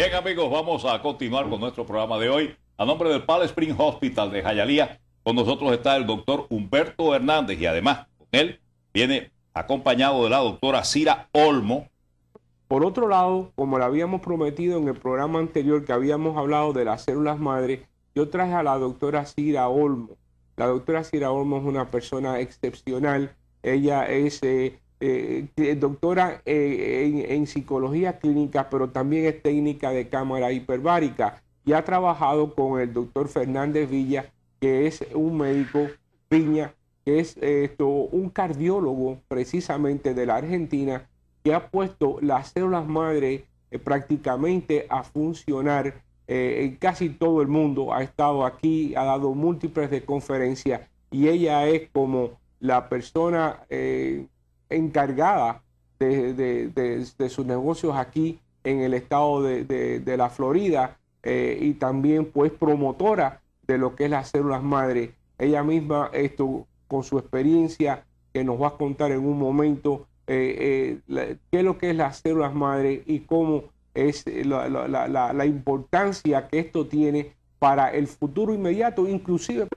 Bien, amigos, vamos a continuar con nuestro programa de hoy. A nombre del Palm Spring Hospital de Hialeah, con nosotros está el doctor Humberto Hernández y además con él viene acompañado de la doctora Cira Olmo. Por otro lado, como le habíamos prometido en el programa anterior que habíamos hablado de las células madre, yo traje a la doctora Cira Olmo. La doctora Cira Olmo es una persona excepcional. Ella es doctora en psicología clínica, pero también es técnica de cámara hiperbárica y ha trabajado con el doctor Fernández Villa, que es un médico, Viña, que es un cardiólogo precisamente de la Argentina, que ha puesto las células madre prácticamente a funcionar en casi todo el mundo. Ha estado aquí, ha dado múltiples de conferencias y ella es como la persona encargada de sus negocios aquí en el estado de la Florida y también pues promotora de lo que es las células madre. Ella misma con su experiencia que nos va a contar en un momento qué es lo que es las células madre y cómo es la importancia que esto tiene para el futuro inmediato, inclusive.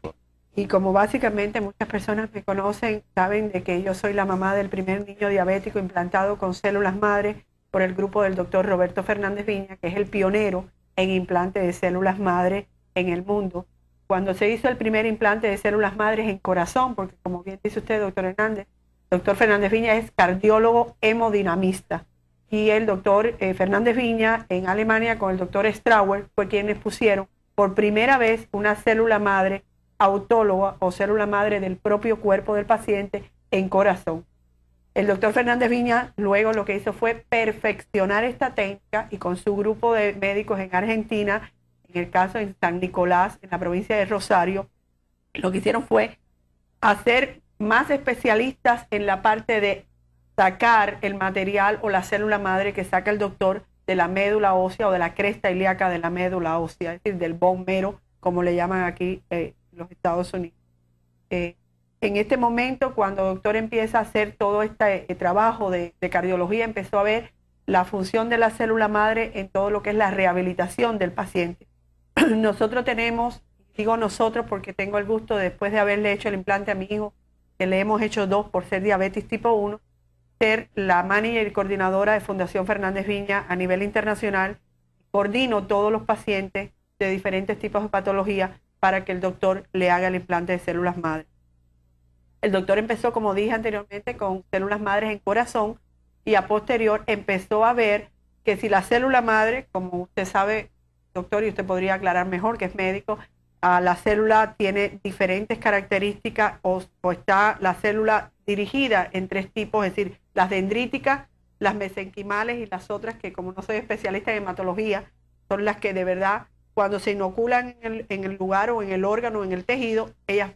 Y como básicamente muchas personas me conocen, saben de que yo soy la mamá del primer niño diabético implantado con células madre por el grupo del doctor Roberto Fernández Viña, que es el pionero en implante de células madre en el mundo. Cuando se hizo el primer implante de células madres en corazón, porque como bien dice usted, doctor Hernández, doctor Fernández Viña es cardiólogo hemodinamista. Y el doctor Fernández Viña en Alemania con el doctor Strauer fue quienes pusieron por primera vez una célula madre autóloga o célula madre del propio cuerpo del paciente en corazón. El doctor Fernández Viña luego lo que hizo fue perfeccionar esta técnica y con su grupo de médicos en Argentina, en el caso en San Nicolás, en la provincia de Rosario, lo que hicieron fue hacer más especialistas en la parte de sacar el material o la célula madre que saca el doctor de la médula ósea o de la cresta ilíaca de la médula ósea, es decir, del bone marrow, como le llaman aquí los Estados Unidos. En este momento, cuando el doctor empieza a hacer todo este trabajo de cardiología, empezó a ver la función de la célula madre en todo lo que es la rehabilitación del paciente. Nosotros tenemos, digo nosotros porque tengo el gusto, después de haberle hecho el implante a mi hijo, que le hemos hecho 2 por ser diabetes tipo 1, ser la manager y coordinadora de Fundación Fernández Viña a nivel internacional. Coordino todos los pacientes de diferentes tipos de patologías para que el doctor le haga el implante de células madre. El doctor empezó, como dije anteriormente, con células madres en corazón y a posterior empezó a ver que si la célula madre, como usted sabe, doctor, y usted podría aclarar mejor que es médico, la célula tiene diferentes características o está la célula dirigida en 3 tipos, es decir, las dendríticas, las mesenquimales y las otras que, como no soy especialista en hematología, son las que de verdad cuando se inoculan en el lugar o en el órgano o en el tejido, ellas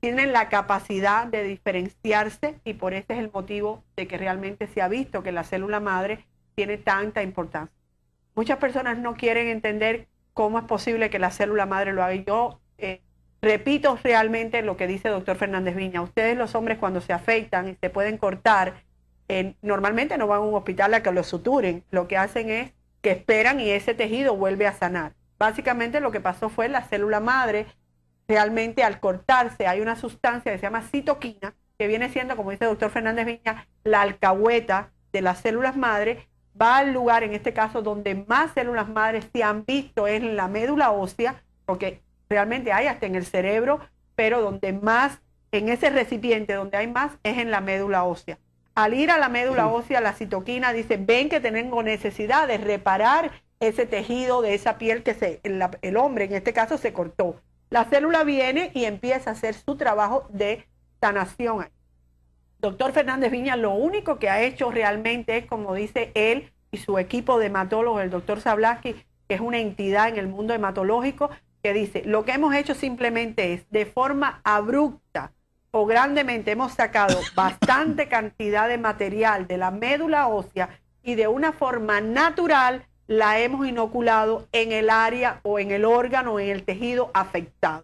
tienen la capacidad de diferenciarse y por ese es el motivo de que realmente se ha visto que la célula madre tiene tanta importancia. Muchas personas no quieren entender cómo es posible que la célula madre lo haga. Y yo repito realmente lo que dice el doctor Fernández Viña. Ustedes los hombres cuando se afeitan y se pueden cortar, normalmente no van a un hospital a que lo suturen. Lo que hacen es que esperan y ese tejido vuelve a sanar. Básicamente lo que pasó fue la célula madre, realmente al cortarse hay una sustancia que se llama citoquina, que viene siendo, como dice el doctor Fernández Viña, la alcahueta de las células madre, va al lugar, en este caso, donde más células madres se han visto es en la médula ósea, porque realmente hay hasta en el cerebro, pero donde más, en ese recipiente donde hay más, es en la médula ósea. Al ir a la médula ósea, la citoquina dice, ven que tengo necesidad de reparar ese tejido de esa piel que el hombre en este caso se cortó. La célula viene y empieza a hacer su trabajo de sanación. Doctor Fernández Viña lo único que ha hecho realmente es, como dice él y su equipo de hematólogos, el doctor Sablaski, que es una entidad en el mundo hematológico, que dice, lo que hemos hecho simplemente es, de forma abrupta o grandemente, hemos sacado bastante cantidad de material de la médula ósea y de una forma natural la hemos inoculado en el área o en el órgano o en el tejido afectado,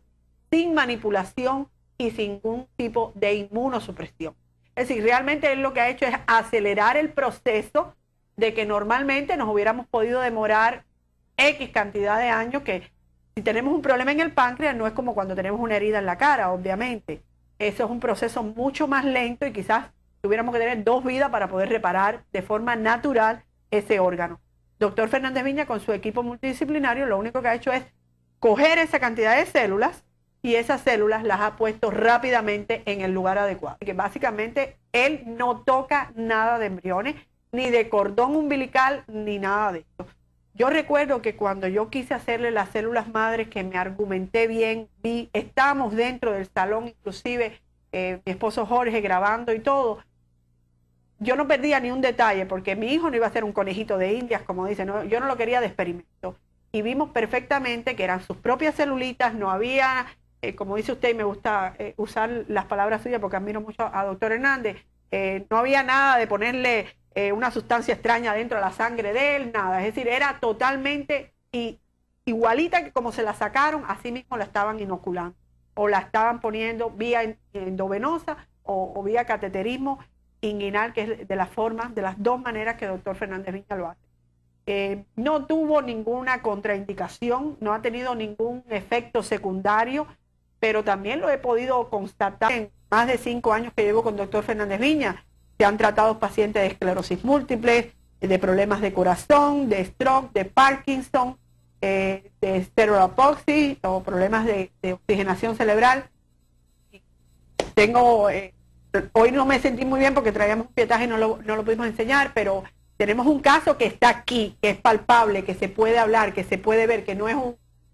sin manipulación y sin ningún tipo de inmunosupresión. Es decir, realmente él lo que ha hecho es acelerar el proceso de que normalmente nos hubiéramos podido demorar X cantidad de años, que si tenemos un problema en el páncreas no es como cuando tenemos una herida en la cara, obviamente. Eso es un proceso mucho más lento y quizás tuviéramos que tener 2 vidas para poder reparar de forma natural ese órgano. Doctor Fernández Viña, con su equipo multidisciplinario, lo único que ha hecho es coger esa cantidad de células y esas células las ha puesto rápidamente en el lugar adecuado. Que básicamente él no toca nada de embriones, ni de cordón umbilical, ni nada de esto. Yo recuerdo que cuando yo quise hacerle las células madres, que me argumenté bien, estábamos dentro del salón, inclusive mi esposo Jorge grabando y todo. Yo no perdía ni un detalle, porque mi hijo no iba a ser un conejito de indias, como dicen, no, yo no lo quería de experimento. Y vimos perfectamente que eran sus propias celulitas, no había, como dice usted, y me gusta usar las palabras suyas porque admiro mucho a doctor Hernández, no había nada de ponerle una sustancia extraña dentro de la sangre de él, nada. Es decir, era totalmente igualita que como se la sacaron, así mismo la estaban inoculando. O la estaban poniendo vía endovenosa o vía cateterismo inguinal, que es de las formas, de las 2 maneras que el doctor Fernández Viña lo hace. No tuvo ninguna contraindicación, no ha tenido ningún efecto secundario, pero también lo he podido constatar en más de 5 años que llevo con el doctor Fernández Viña. Se han tratado pacientes de esclerosis múltiple, de problemas de corazón, de stroke, de Parkinson, de cerebral palsy o problemas de oxigenación cerebral. Tengo, hoy no me sentí muy bien porque traíamos un pietaje y no lo pudimos enseñar, pero tenemos un caso que está aquí, que es palpable, que se puede hablar, que se puede ver, que no es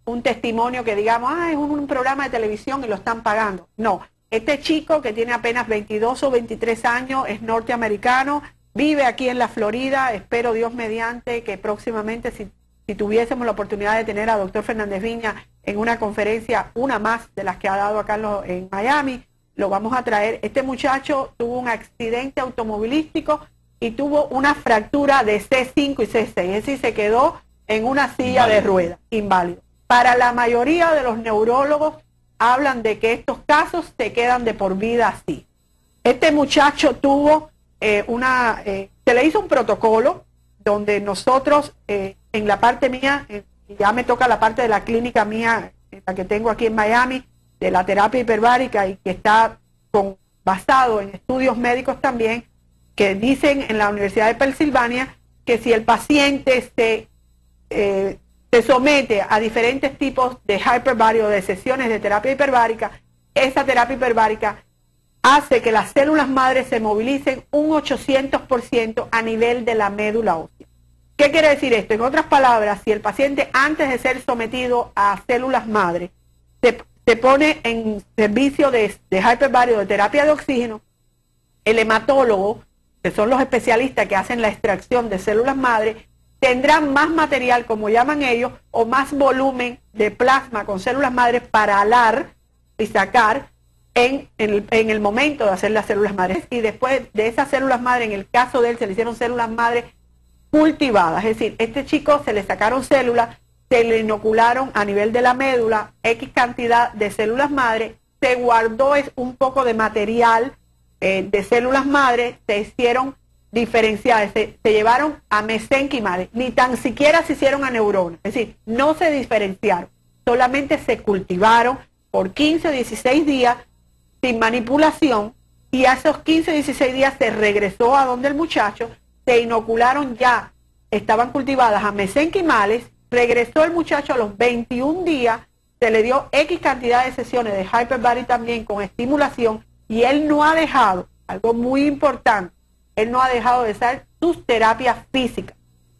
un testimonio que digamos, es un programa de televisión y lo están pagando. No. Este chico, que tiene apenas 22 o 23 años, es norteamericano, vive aquí en la Florida. Espero, Dios mediante, que próximamente, si tuviésemos la oportunidad de tener a doctor Fernández Viña en una conferencia, una más de las que ha dado acá en Miami, lo vamos a traer. Este muchacho tuvo un accidente automovilístico y tuvo una fractura de C5 y C6, es decir, se quedó en una silla de ruedas, inválido. Para la mayoría de los neurólogos, hablan de que estos casos se quedan de por vida así. Este muchacho tuvo se le hizo un protocolo donde nosotros, en la parte mía, ya me toca la parte de la clínica mía, la que tengo aquí en Miami, de la terapia hiperbárica y que está basado en estudios médicos también, que dicen en la Universidad de Pensilvania que si el paciente se somete a diferentes tipos de hyperbárica o de sesiones de terapia hiperbárica, esa terapia hiperbárica hace que las células madres se movilicen un 800% a nivel de la médula ósea. ¿Qué quiere decir esto? En otras palabras, si el paciente antes de ser sometido a células madres se pone en servicio de hyperbárica o de terapia de oxígeno, el hematólogo, que son los especialistas que hacen la extracción de células madres, tendrán más material, como llaman ellos, o más volumen de plasma con células madres para alar y sacar en el momento de hacer las células madres. Y después de esas células madres, en el caso de él, se le hicieron células madres cultivadas. Es decir, este chico se le sacaron células, se le inocularon a nivel de la médula X cantidad de células madres, se guardó un poco de material de células madres, se hicieron diferenciadas, se llevaron a mesenquimales, ni tan siquiera se hicieron a neuronas, es decir, no se diferenciaron, solamente se cultivaron por 15 o 16 días sin manipulación, y a esos 15 o 16 días se regresó a donde el muchacho, se inocularon ya, estaban cultivadas a mesenquimales, regresó el muchacho a los 21 días, se le dio X cantidad de sesiones de hyperbaric también con estimulación, y él no ha dejado, algo muy importante, él no ha dejado de hacer sus terapias físicas,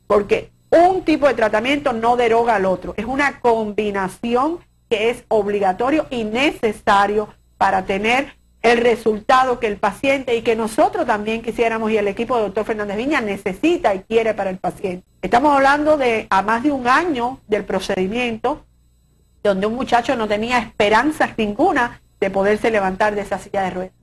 porque un tipo de tratamiento no deroga al otro, es una combinación que es obligatorio y necesario para tener el resultado que el paciente y que nosotros también quisiéramos, y el equipo de doctor Fernández Viña necesita y quiere para el paciente. Estamos hablando de a más de un año del procedimiento, donde un muchacho no tenía esperanzas ninguna de poderse levantar de esa silla de ruedas.